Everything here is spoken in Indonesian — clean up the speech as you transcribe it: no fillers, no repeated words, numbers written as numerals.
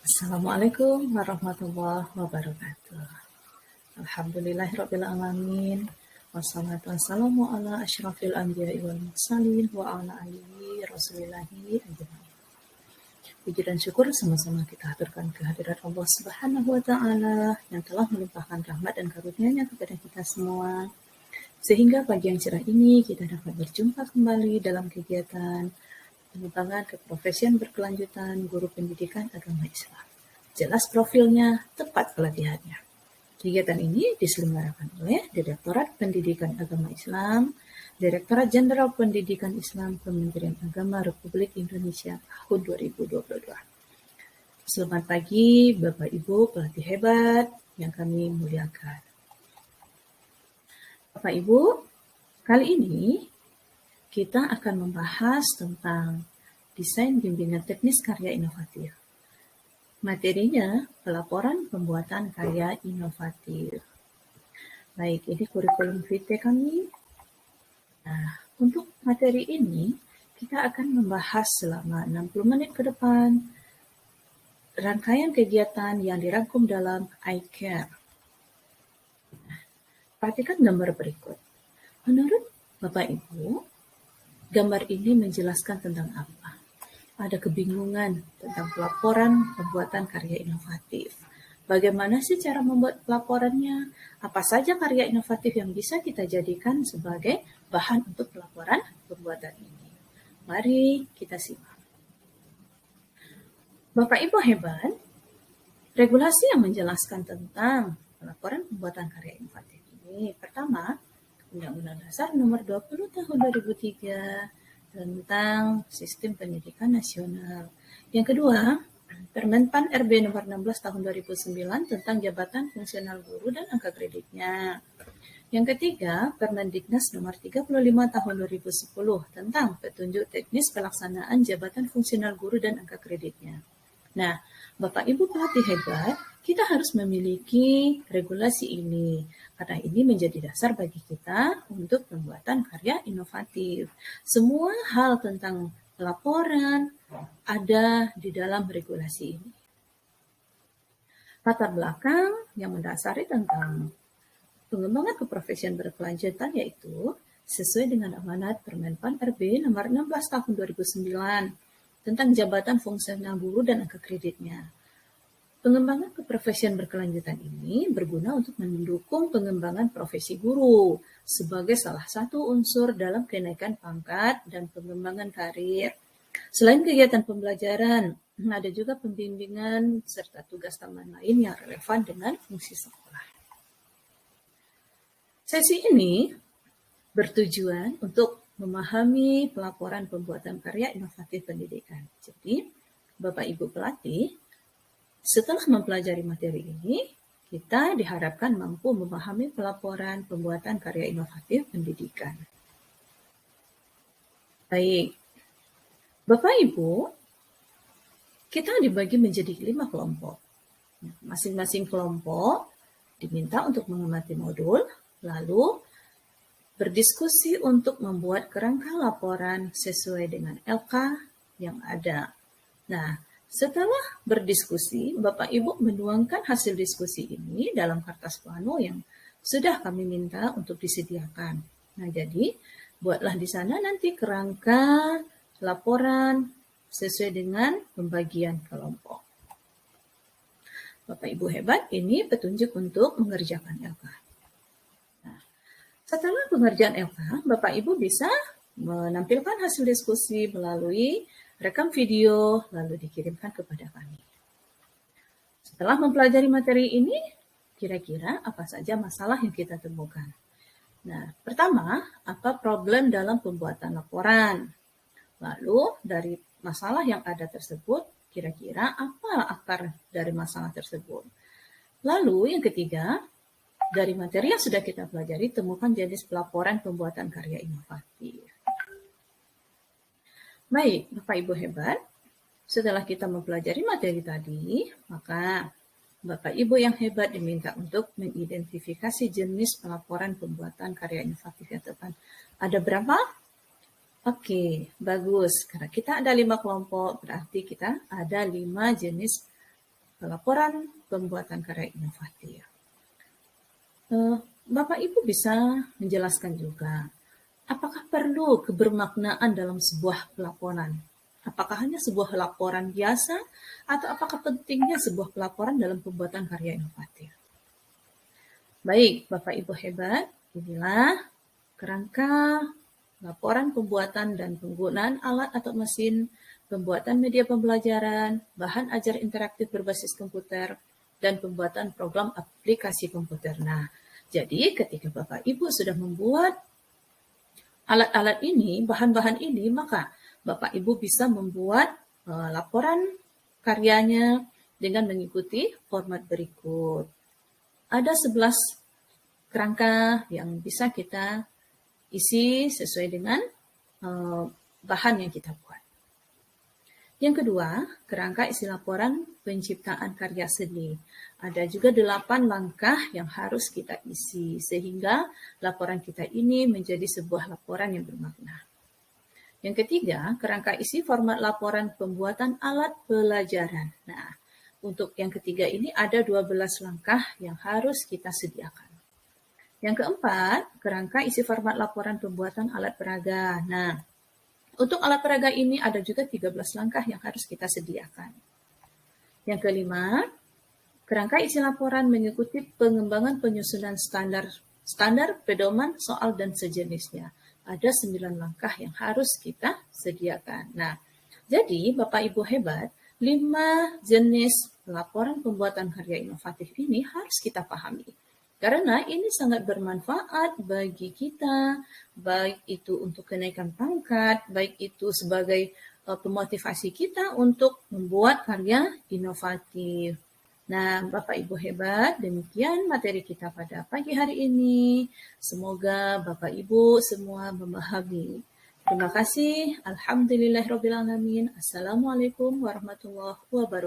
Assalamualaikum warahmatullahi wabarakatuh. Alhamdulillahirrabbilalamin. Wassalatu wassalamu ala asyrafil anbiya'i wal mursalin wa ala alihi rasulillahi ajma'in. Puji dan syukur sama-sama kita haturkan kehadirat Allah Subhanahu wa taala yang telah melimpahkan rahmat dan karunia-Nya kepada kita semua. Sehingga pagi yang cerah ini kita dapat berjumpa kembali dalam kegiatan pengembangan keprofesian berkelanjutan guru pendidikan agama Islam. Jelas profilnya, tepat pelatihannya. Kegiatan ini diselenggarakan oleh Direktorat Pendidikan Agama Islam, Direktorat Jenderal Pendidikan Islam Kementerian Agama Republik Indonesia tahun 2022. Selamat pagi Bapak Ibu pelatih hebat yang kami muliakan. Bapak Ibu, kali ini kita akan membahas tentang desain bimbingan teknis karya inovatif. Materinya pelaporan pembuatan karya inovatif. Baik, ini kurikulum vitae kami. Nah, untuk materi ini kita akan membahas selama 60 menit ke depan rangkaian kegiatan yang dirangkum dalam iCare. Perhatikan gambar berikut. Menurut Bapak Ibu, gambar ini menjelaskan tentang apa? Ada kebingungan tentang pelaporan pembuatan karya inovatif. Bagaimana sih cara membuat pelaporannya? Apa saja karya inovatif yang bisa kita jadikan sebagai bahan untuk pelaporan pembuatan ini? Mari kita simak. Bapak Ibu hebat, regulasi yang menjelaskan tentang pelaporan pembuatan karya inovatif ini. Pertama, Undang-Undang Dasar Nomor 20 Tahun 2003 tentang Sistem Pendidikan Nasional. Yang kedua, Permenpan RB Nomor 16 Tahun 2009 tentang Jabatan Fungsional Guru dan angka kreditnya. Yang ketiga, Permendiknas Nomor 35 Tahun 2010 tentang petunjuk teknis pelaksanaan Jabatan Fungsional Guru dan angka kreditnya. Nah, Bapak Ibu pelatih hebat, kita harus memiliki regulasi ini, karena ini menjadi dasar bagi kita untuk pembuatan karya inovatif. Semua hal tentang laporan ada di dalam regulasi ini. Latar belakang yang mendasari tentang pengembangan keprofesian berkelanjutan yaitu sesuai dengan amanat Permenpan RB nomor 16 tahun 2009 tentang jabatan fungsional guru dan angka kreditnya. Pengembangan keprofesian berkelanjutan ini berguna untuk mendukung pengembangan profesi guru sebagai salah satu unsur dalam kenaikan pangkat dan pengembangan karir. Selain kegiatan pembelajaran, ada juga pembimbingan serta tugas tambahan lain yang relevan dengan fungsi sekolah. Sesi ini bertujuan untuk memahami pelaporan pembuatan karya inovatif pendidikan. Jadi, Bapak Ibu pelatih, setelah mempelajari materi ini, kita diharapkan mampu memahami pelaporan pembuatan karya inovatif pendidikan. Baik, Bapak Ibu, kita dibagi menjadi 5 kelompok. Masing-masing kelompok diminta untuk mengamati modul, lalu berdiskusi untuk membuat kerangka laporan sesuai dengan LK yang ada. Nah, setelah berdiskusi, Bapak Ibu menuangkan hasil diskusi ini dalam kertas plano yang sudah kami minta untuk disediakan. Nah, jadi buatlah di sana nanti kerangka laporan sesuai dengan pembagian kelompok. Bapak Ibu hebat, ini petunjuk untuk mengerjakan LK. Nah, setelah pengerjaan LK, Bapak Ibu bisa menampilkan hasil diskusi melalui rekam video, lalu dikirimkan kepada kami. Setelah mempelajari materi ini, kira-kira apa saja masalah yang kita temukan? Nah, pertama, apa problem dalam pembuatan laporan? Lalu, dari masalah yang ada tersebut, kira-kira apa akar dari masalah tersebut? Lalu, yang ketiga, dari materi yang sudah kita pelajari, temukan jenis pelaporan pembuatan karya inovatif. Baik, Bapak Ibu hebat, setelah kita mempelajari materi tadi, maka Bapak Ibu yang hebat diminta untuk mengidentifikasi jenis pelaporan pembuatan karya inovatif yang tepat. Ada berapa? Oke, bagus. Karena kita ada 5 kelompok, berarti kita ada 5 jenis laporan pembuatan karya inovatif. Bapak Ibu bisa menjelaskan juga, apakah perlu kebermaknaan dalam sebuah pelaporan? Apakah hanya sebuah laporan biasa atau apakah pentingnya sebuah pelaporan dalam pembuatan karya inovatif? Baik, Bapak Ibu hebat, inilah kerangka laporan pembuatan dan penggunaan alat atau mesin, pembuatan media pembelajaran, bahan ajar interaktif berbasis komputer, dan pembuatan program aplikasi komputer. Nah, jadi ketika Bapak Ibu sudah membuat alat-alat ini, bahan-bahan ini, maka Bapak Ibu bisa membuat laporan karyanya dengan mengikuti format berikut. Ada 11 kerangka yang bisa kita isi sesuai dengan bahan yang kita buat. Yang kedua, kerangka isi laporan penciptaan karya seni. Ada juga 8 langkah yang harus kita isi sehingga laporan kita ini menjadi sebuah laporan yang bermakna. Yang ketiga, kerangka isi format laporan pembuatan alat pelajaran. Nah, untuk yang ketiga ini ada 12 langkah yang harus kita sediakan. Yang keempat, kerangka isi format laporan pembuatan alat peraga. Nah, untuk alat peraga ini ada juga 13 langkah yang harus kita sediakan. Yang kelima, kerangka isi laporan mengikuti pengembangan penyusunan standar, pedoman, soal, dan sejenisnya. Ada 9 langkah yang harus kita sediakan. Nah, jadi Bapak Ibu hebat, 5 jenis laporan pembuatan karya inovatif ini harus kita pahami. Karena ini sangat bermanfaat bagi kita, baik itu untuk kenaikan pangkat, baik itu sebagai pemotivasi kita untuk membuat karya inovatif. Nah, Bapak Ibu hebat, demikian materi kita pada pagi hari ini. Semoga Bapak Ibu semua memahami. Terima kasih. Alhamdulillahirrabbilalamin. Assalamualaikum warahmatullahi wabarakatuh.